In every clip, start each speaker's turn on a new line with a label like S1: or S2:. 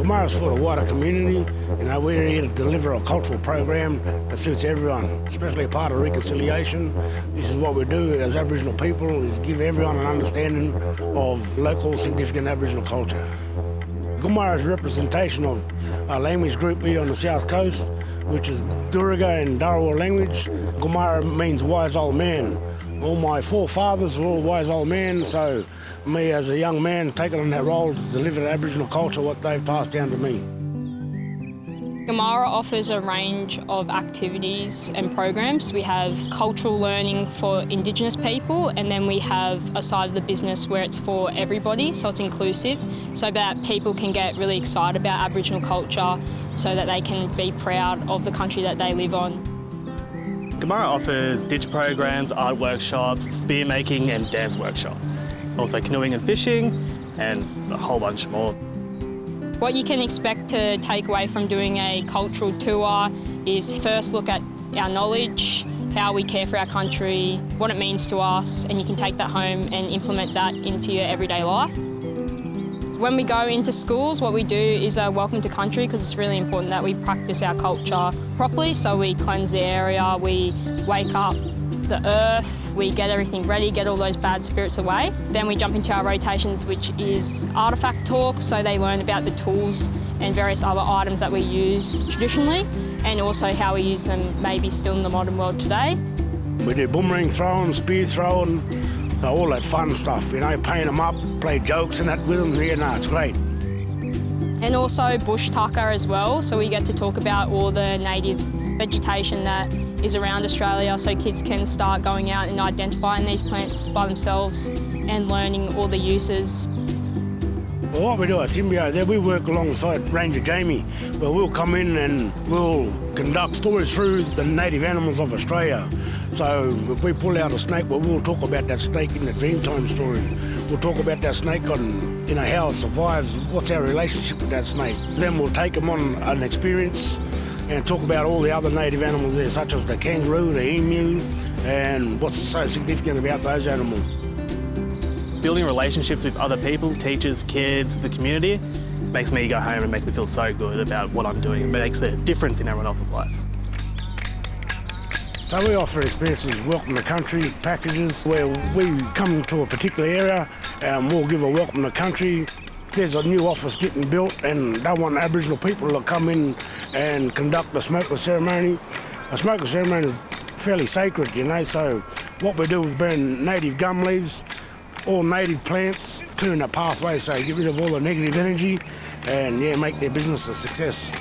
S1: Gumara's for the wider community. We're here to deliver a cultural program that suits everyone, especially a part of reconciliation. This is what we do as Aboriginal people, is give everyone an understanding of local significant Aboriginal culture. Gumaraa is a representation of a language group here on the south coast, which is Dharawal and Dharawal language. Gumaraa means wise old man. All my forefathers were all wise old men, so me as a young man taking on that role to deliver the Aboriginal culture, what they've passed down to me.
S2: Gumaraa offers a range of activities and programs. We have cultural learning for Indigenous people, and then we have a side of the business where it's for everybody, so it's inclusive, so that people can get really excited about Aboriginal culture so that they can be proud of the country that they live on.
S3: Gumaraa offers ditch programs, art workshops, spear making and dance workshops. Also canoeing and fishing and a whole bunch more.
S2: What you can expect to take away from doing a cultural tour is first look at our knowledge, how we care for our country, what it means to us, and you can take that home and implement that into your everyday life. When we go into schools, what we do is a welcome to country, because it's really important that we practice our culture properly. So we cleanse the area, we wake up the earth, we get everything ready, get all those bad spirits away. Then we jump into our rotations, which is artefact talk, so they learn about the tools and various other items that we use traditionally, and also how we use them maybe still in the modern world today.
S1: We do boomerang throwing, spear throwing, all that fun stuff, paint them up, play jokes and that with them. It's great.
S2: And also bush tucker as well, so we get to talk about all the native vegetation that is around Australia, so kids can start going out and identifying these plants by themselves and learning all the uses.
S1: Well, what we do at Symbio there, we work alongside Ranger Jamie, where we'll come in and we'll conduct stories through the native animals of Australia. So if we pull out a snake, well, we'll talk about that snake in the Dreamtime story. We'll talk about that snake on, how it survives, what's our relationship with that snake. Then we'll take them on an experience and talk about all the other native animals there, such as the kangaroo, the emu, and what's so significant about those animals.
S3: Building relationships with other people, teachers, kids, the community, makes me go home and makes me feel so good about what I'm doing. It makes a difference in everyone else's lives.
S1: So we offer experiences, welcome to country packages, where we come to a particular area and we'll give a welcome to country. There's a new office getting built and they want Aboriginal people to come in and conduct the smokeless ceremony. A smokeless ceremony is fairly sacred, so what we do is burn native gum leaves, all native plants, clearing the pathway, so get rid of all the negative energy and make their business a success.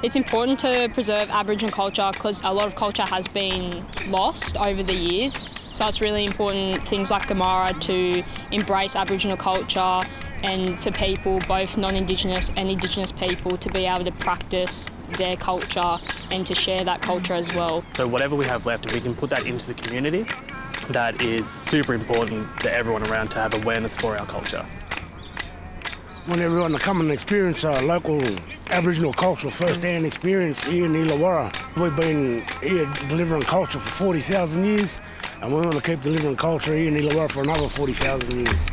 S2: It's important to preserve Aboriginal culture because a lot of culture has been lost over the years. So it's really important, things like Gumaraa, to embrace Aboriginal culture and for people, both non-Indigenous and Indigenous people, to be able to practice their culture and to share that culture as well.
S3: So whatever we have left, if we can put that into the community, that is super important for everyone around to have awareness for our culture.
S1: I want everyone to come and experience a local Aboriginal cultural first-hand experience here in Illawarra. We've been here delivering culture for 40,000 years, and we want to keep delivering culture here in Illawarra for another 40,000 years.